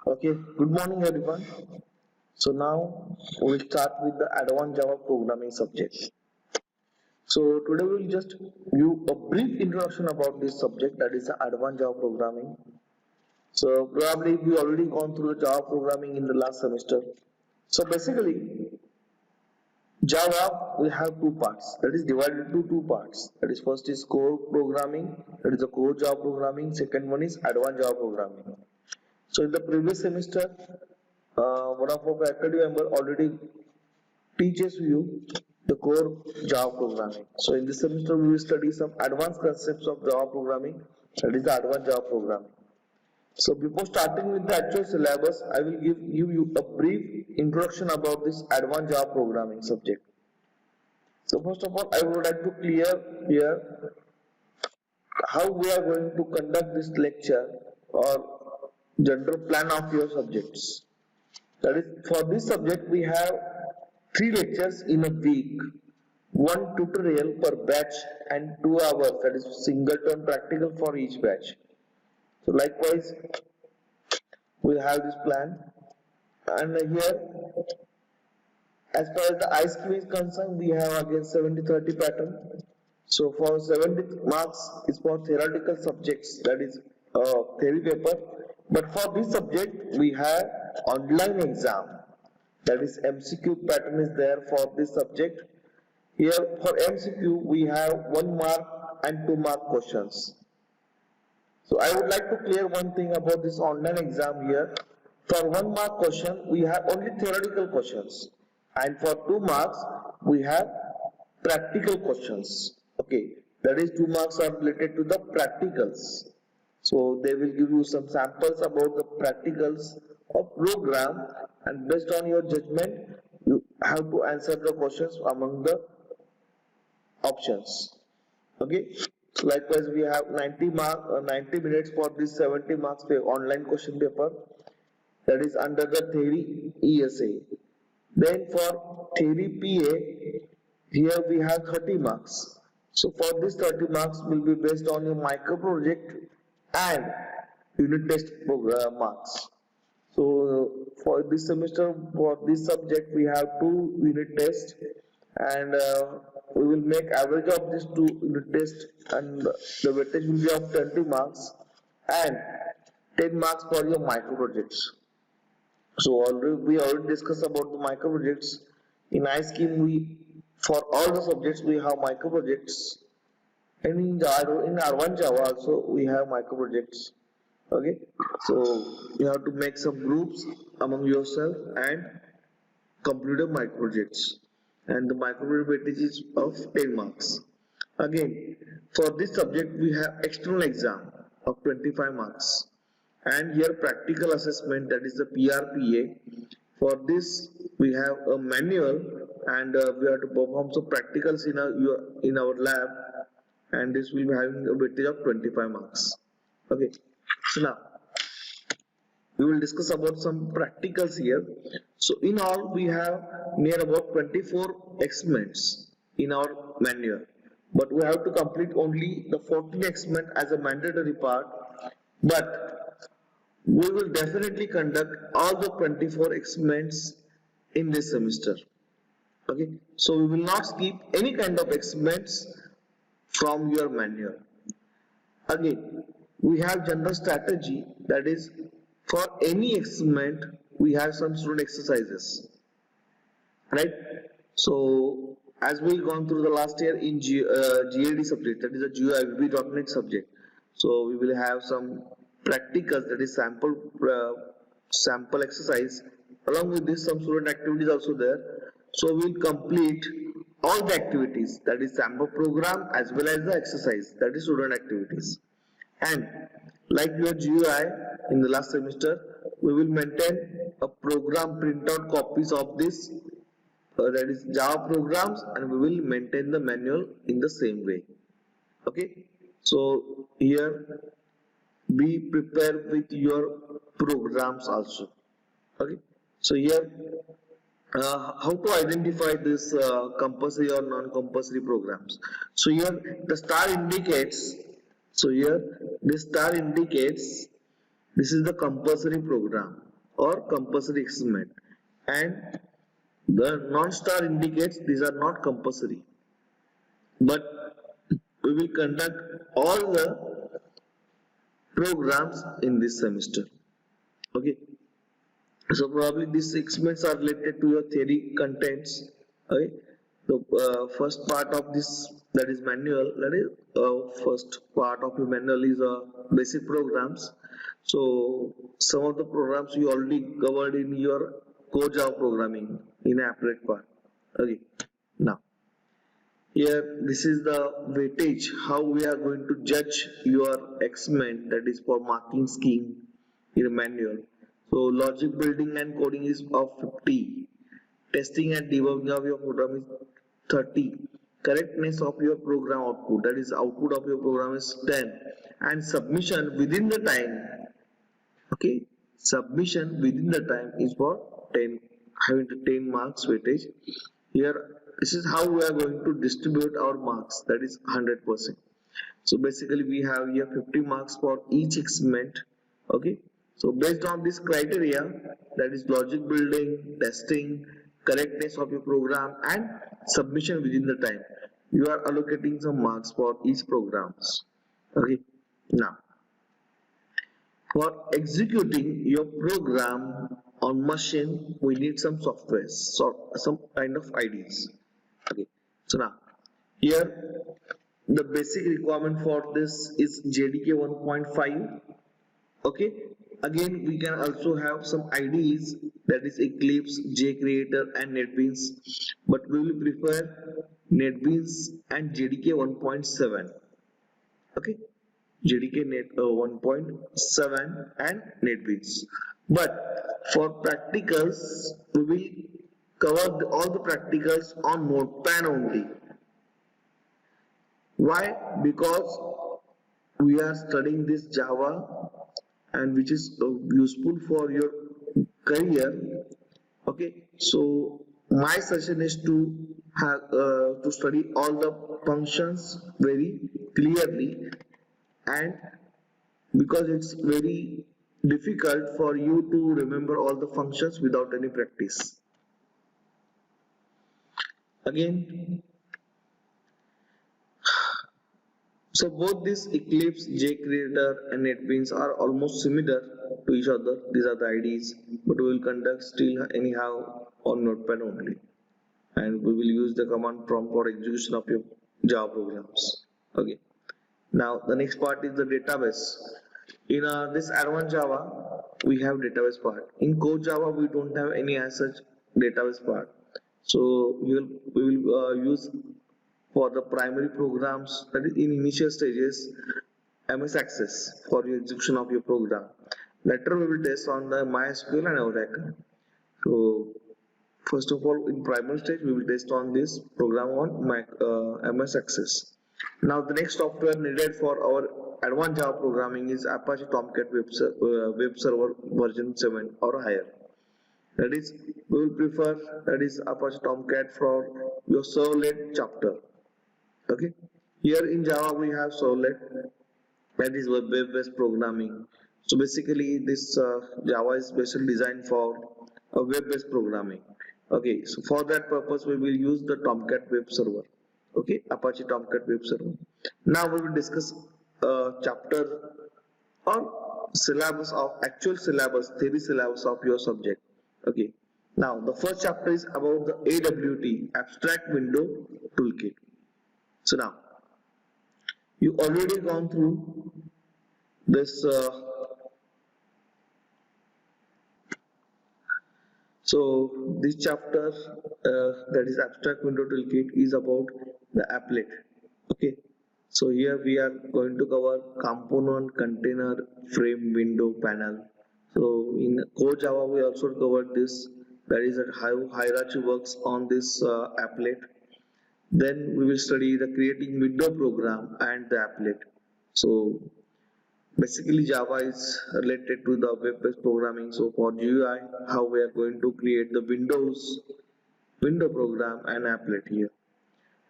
Okay, good morning everyone. So now we'll start with the advanced Java programming subject. So today we'll just give a brief introduction about this subject, that is the advanced Java programming. So probably we already gone through the Java programming in the last semester. So basically Java we have two parts, that is divided into two parts. That is first is core programming, that is the core Java programming. Second one is advanced Java programming. So in the previous semester, one of our faculty member already teaches you the core Java programming. So in this semester, we will study some advanced concepts of Java programming, that is the advanced Java programming. So before starting with the actual syllabus, I will give you a brief introduction about this advanced Java programming subject. So first of all, I would like to clear here how we are going to conduct this lecture or general plan of your subjects. That is, for this subject, we have 3 lectures in a week, 1 tutorial per batch, and 2 hours, that is single term practical for each batch. So, likewise, we have this plan, and here, as far as the ISQ is concerned, we have again 70-30 pattern. So, for 70 marks is for theoretical subjects, that is theory paper, but for this subject, we have online exam, that is MCQ pattern is there for this subject. Here for MCQ we have 1 mark and 2 mark questions. So I would like to clear one thing about this online exam here. For 1 mark question we have only theoretical questions, and for 2 marks we have practical questions. Okay, that is 2 marks are related to the practicals. So they will give you some samples about the practicals of program, and based on your judgment you have to answer the questions among the options. Okay. So likewise we have 90 minutes for this 70 marks online question paper, that is under the theory ESA. Then for theory PA, here we have 30 marks. So for this 30 marks will be based on your micro project and unit test program marks. So for this semester, for this subject, we have 2 unit tests, and we will make average of these 2 unit tests, and the weightage will be of 20 marks and 10 marks for your micro projects. So we already discussed about the micro projects. In iScheme, we for all the subjects we have micro projects, and in R1 Java also we have micro projects. Okay, so you have to make some groups among yourself and complete a micro projects, and the micro project weightage is of 10 marks. Again, for this subject we have external exam of 25 marks, and here practical assessment, that is the PRPA. For this we have a manual, and we have to perform some practicals in our lab, and this will be having a weightage of 25 marks. Okay, so now we will discuss about some practicals here. So in all we have near about 24 experiments in our manual, but we have to complete only the 14 experiment as a mandatory part, but we will definitely conduct all the 24 experiments in this semester. Okay, so we will not skip any kind of experiments from your manual. Again, we have general strategy, that is for any experiment we have some student exercises, right? So as we gone through the last year in GAD subject, that is a GUI subject, so we will have some practicals, that is sample exercise. Along with this, some student activities also there. So we will complete all the activities, that is sample program as well as the exercise, that is student activities. And like your GUI in the last semester, we will maintain a program printout copies of this, that is Java programs, and we will maintain the manual in the same way. Okay, so here be prepared with your programs also. Okay, so here how to identify this compulsory or non-compulsory programs. So here the star indicates, so here this star indicates this is the compulsory program. or compulsory assessment, and the non-star indicates these are not compulsory, but we will conduct all the programs in this semester. Okay, so probably these 6 months are related to your theory contents. Okay, the first part of this, that is manual, that is first part of your manual is basic programs. So some of the programs you already covered in your core Java programming in applet part. Okay, now here this is the weightage, how we are going to judge your experiment, that is for marking scheme in a manual. So logic building and coding is of 50, testing and debugging of your program is 30, correctness of your program output, that is output of your program is 10, and submission within the time. Okay, submission within the time is for 10, having the 10 marks weightage. Here this is how we are going to distribute our marks, that is 100%. So basically we have here 50 marks for each experiment. Okay, so based on this criteria, that is logic building, testing, correctness of your program, and submission within the time, you are allocating some marks for each programs. Okay, now for executing your program on machine, we need some software, so some kind of IDs. Okay, so now here the basic requirement for this is JDK 1.5. Okay, again we can also have some IDs, that is Eclipse, JCreator, and NetBeans, but we will prefer NetBeans and JDK 1.7. Okay, JDK 1.7 and NetBeans. But for practicals, we will cover all the practicals on Notepad only. Why? Because we are studying this Java, and which is useful for your career. Okay, so my suggestion is to have to study all the functions very clearly, and because it's very difficult for you to remember all the functions without any practice. Again, so both this Eclipse, JCreator, and NetBeans are almost similar to each other. These are the IDs, but we will conduct still anyhow on Notepad only, and we will use the command prompt for execution of your Java programs. Okay. Now the next part is the database. In this advanced Java, we have database part. In core Java, we don't have any as such database part. So we will use for the primary programs, that is in initial stages, MS Access for your execution of your program. Later we will test on the MySQL and Oracle. So first of all, in primary stage, we will test on this program on MS Access. Now the next software needed for our advanced Java programming is Apache Tomcat Web Server version 7 or higher. That is, we will prefer, that is Apache Tomcat for your servlet chapter. Okay, here in Java we have servlet, that is web-based programming. So basically this Java is specially designed for a web-based programming. Okay, so for that purpose we will use the Tomcat Web Server. Okay, Apache Tomcat Web Server. Now we will discuss chapter or syllabus of actual syllabus, theory syllabus of your subject. Okay, now the first chapter is about the AWT, Abstract Window Toolkit. So now you already gone through this. So this chapter, that is Abstract Window Toolkit, is about the applet. Okay. So here we are going to cover component, container, frame, window, panel. So in core Java we also covered this, that is how hierarchy works on this applet. Then we will study the creating window program and the applet. So basically Java is related to the web-based programming. So for GUI, how we are going to create the window program and applet here.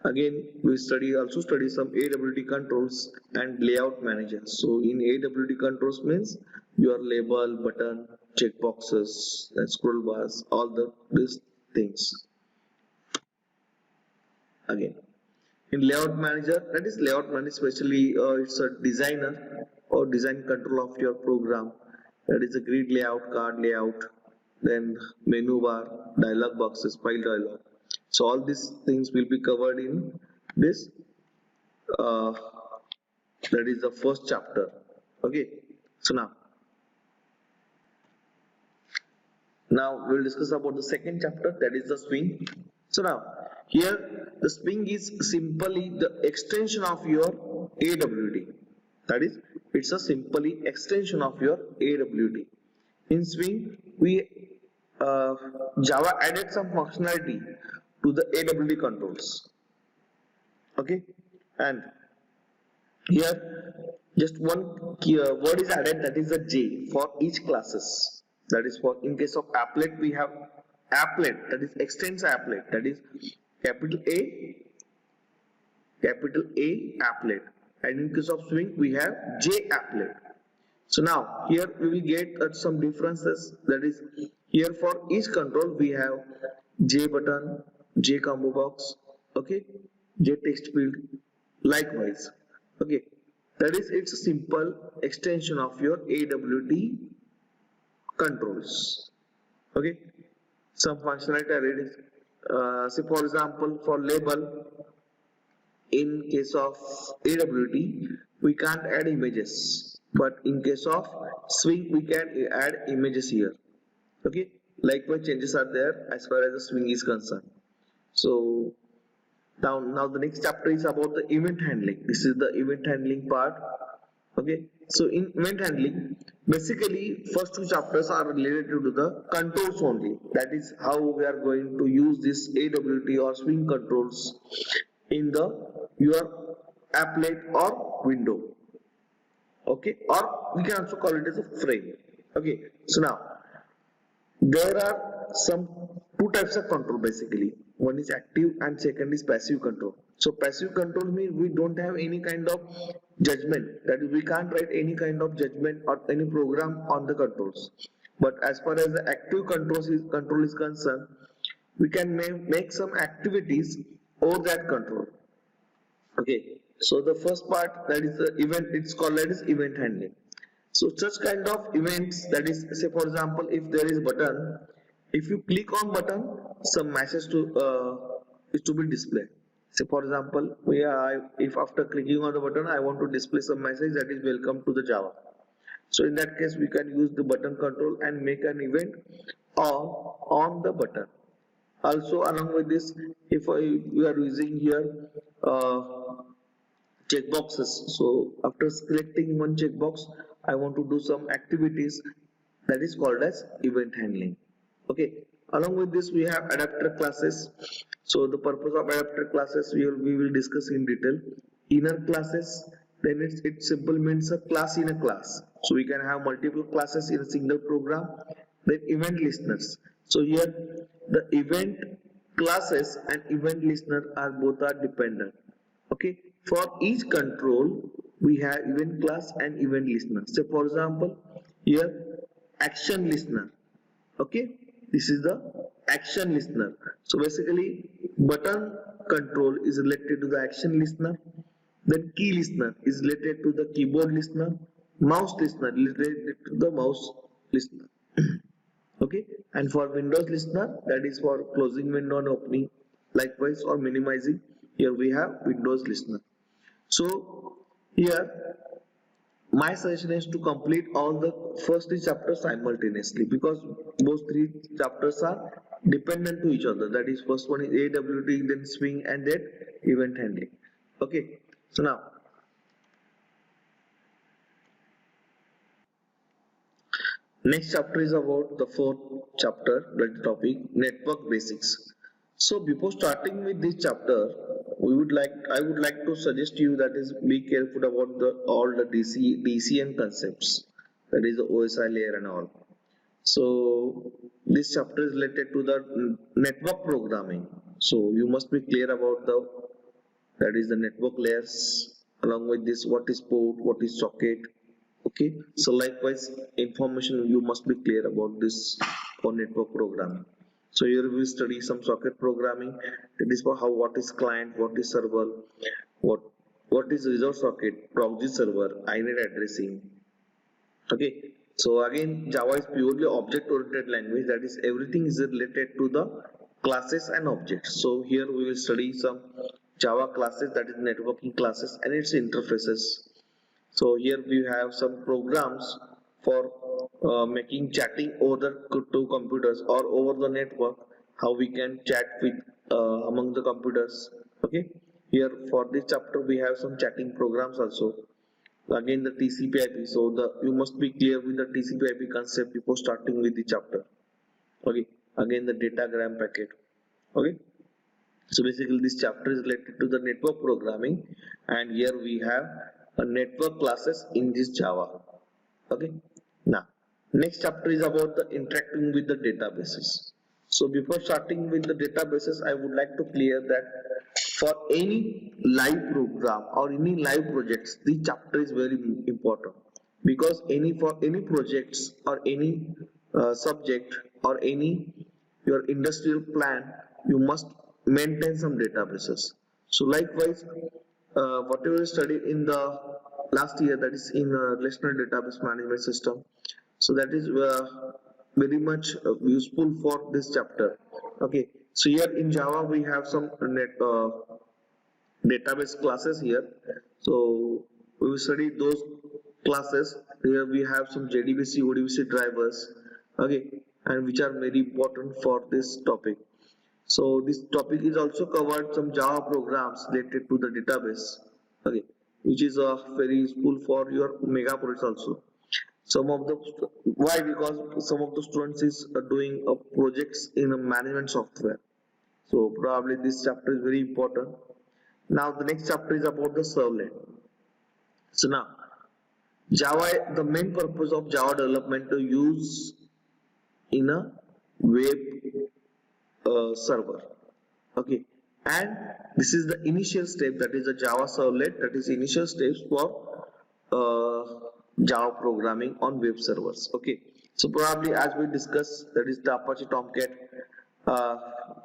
Again, we also study some AWT controls and layout managers. So in AWT controls means your label, button, checkboxes, and scroll bars, all these things. Again, in layout manager, that is layout manager, especially it's a designer or design control of your program. That is a grid layout, card layout, then menu bar, dialog boxes, file dialog. So all these things will be covered in this, uh, that is the first chapter. Okay, so now we'll discuss about the second chapter, that is the swing. So now here the swing is simply the extension of your AWT. That is, it's a simply extension of your AWT. In swing, we Java added some functionality to the AWT controls. Okay, and here just one word is added, that is the J for each classes. That is, for in case of applet we have applet, that is extends applet, that is capital A applet, and in case of swing we have J applet. So now here we will get some differences, that is, here for each control we have J button, J combo box, okay, J text field, likewise. Okay, that is, it's a simple extension of your AWT controls. Okay, some functionality are ready. Say for example, for label, in case of AWT we can't add images, but in case of swing we can add images here. Okay, likewise changes are there as far as the swing is concerned. So now the next chapter is about the event handling. This is the event handling part. Okay, so in event handling, basically first two chapters are related to the controls only. That is how we are going to use this AWT or swing controls in the your applet or window. Okay, or we can also call it as a frame. Okay, so now there are some two types of control basically. One is active and second is passive control. So passive control means we don't have any kind of judgment, that is we can't write any kind of judgment or any program on the controls. But as far as the active control is concerned, we can make some activities over that control. Okay, so the first part, that is the event, it's called that is event handling. So such kind of events, that is, say for example, if there is button, if you click on button, some message to is to be displayed. Say for example, if after clicking on the button I want to display some message, that is welcome to the Java. So in that case we can use the button control and make an event on the button. Also along with this, if we are using here checkboxes, so after selecting one checkbox I want to do some activities, that is called as event handling. Okay, along with this we have adapter classes. So the purpose of adapter classes we will discuss in detail. Inner classes, then it simple means a class in a class, so we can have multiple classes in a single program. Then event listeners, so here the event classes and event listener are both are dependent. Okay, for each control we have event class and event listener. So for example, here action listener. Okay, this is the action listener. So basically button control is related to the action listener, then key listener is related to the keyboard listener, mouse listener related to the mouse listener. Okay, and for Windows listener, that is for closing window and opening, likewise, or minimizing, here we have Windows listener. So here my suggestion is to complete all the first three chapters simultaneously, because those three chapters are dependent to each other. That is, first one is AWT, then swing, and then event handling. Okay, so now next chapter is about the fourth chapter, that topic network basics. So before starting with this chapter, I would like to suggest you, that is, be careful about all the DCN concepts, that is the OSI layer and all. So this chapter is related to the network programming. So you must be clear about the that is the network layers. Along with this, what is port, what is socket. Okay, so likewise information you must be clear about this for network programming. So here we study some socket programming. It is for how, what is client, what is server, what what is resource socket, proxy server, inet addressing. Okay, so again Java is purely object oriented language, that is everything is related to the classes and objects. So here we will study some Java classes, that is networking classes and its interfaces. So here we have some programs for making chatting over the two computers or over the network, how we can chat with among the computers. Okay, here for this chapter we have some chatting programs also. Again the TCP/IP, so you must be clear with the TCP/IP concept before starting with the chapter. Okay, again the datagram packet. Okay, so basically this chapter is related to the network programming, and here we have a network classes in this Java. Okay, now next chapter is about the interacting with the databases. So before starting with the databases, I would like to clear that for any live program or any live projects, this chapter is very important, because for any projects or any subject or any your industrial plan, you must maintain some databases. So likewise, whatever you studied in the last year, that is in relational database management system, so that is very much useful for this chapter. Okay, so here in Java we have some database classes here. So we will study those classes. Here we have some JDBC, ODBC drivers. Okay, and which are very important for this topic. So this topic is also covered some Java programs related to the database. Okay, which is very useful for your mega projects also. Some of the why, because some of the students is doing projects in a management software. So probably this chapter is very important. Now the next chapter is about the servlet. So now Java, the main purpose of Java development to use in a web server. Okay, and this is the initial step, that is the Java servlet, that is initial steps for Java programming on web servers. Okay, so probably as we discussed, that is the Apache Tomcat uh,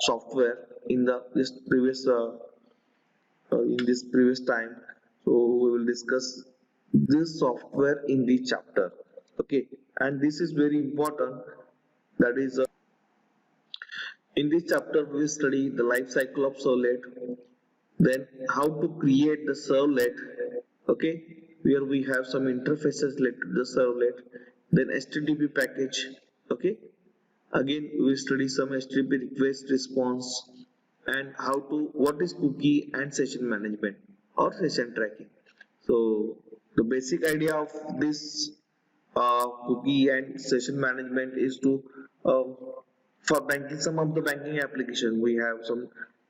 software in the this previous time. So we will discuss this software in the chapter. Okay, and this is very important, that is in this chapter we will study the life cycle of servlet, then how to create the servlet. Okay, where we have some interfaces related to the servlet, then HTTP package. Okay, again we will study some HTTP request response, and how to, what is cookie and session management or session tracking. So the basic idea of this cookie and session management is to uh, for banking, some of the banking application we have some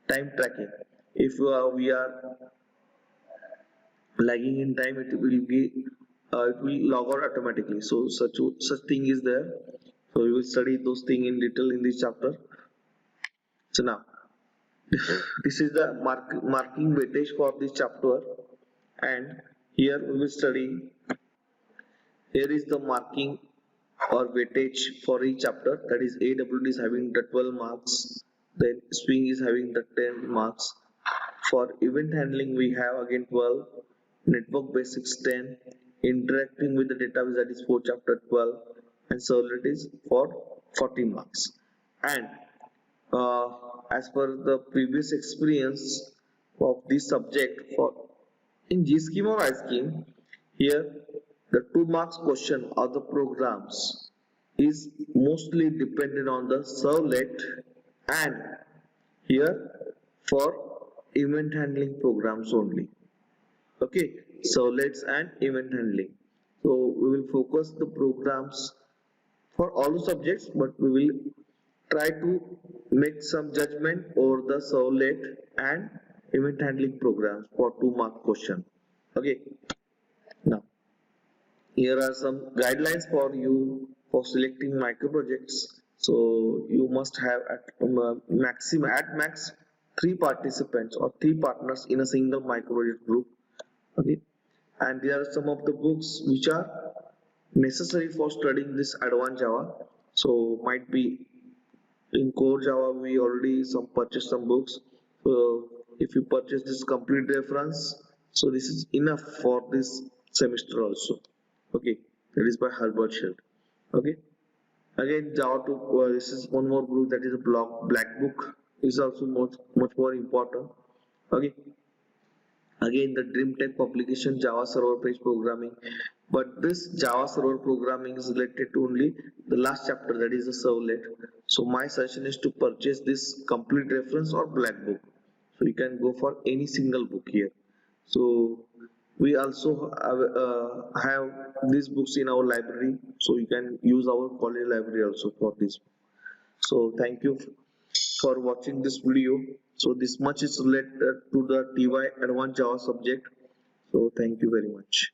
time tracking. If we are lagging in time, it will log out automatically. So such thing is there. So we will study those things in detail in this chapter. So now this is the marking weightage for this chapter, and here we will study, here is the marking or weightage for each chapter, that is AWD is having the 12 marks, then swing is having the 10 marks. For event handling we have again 12, network basics 10, interacting with the database, that is for chapter 12, and servlet is for 40 marks. And uh, as per the previous experience of this subject, for in GScheme or iScheme, here the 2 marks question or the programs is mostly dependent on the servlet, and here for event handling programs only. Okay, servlets and event handling. So we will focus the programs for all the subjects, but we will try to make some judgment over the servlet and event handling programs for 2 mark question. Okay, now here are some guidelines for you for selecting micro projects. So you must have at max three participants or three partners in a single micro-project group. Okay, and there are some of the books which are necessary for studying this advanced Java. So might be in core Java we already some purchase some books. So if you purchase this complete reference, so this is enough for this semester also. Okay, that is by Herbert Shell. Okay, again Java 2, this is one more book, that is a black book, is also much more important. Okay, again the DreamTech publication Java server page programming, but this Java server programming is related to only the last chapter, that is the servlet. So my suggestion is to purchase this complete reference or black book, so you can go for any single book here. So we also have these books in our library, so you can use our college library also for this. So thank you for watching this video. So this much is related to the TY Advanced Java subject. So thank you very much.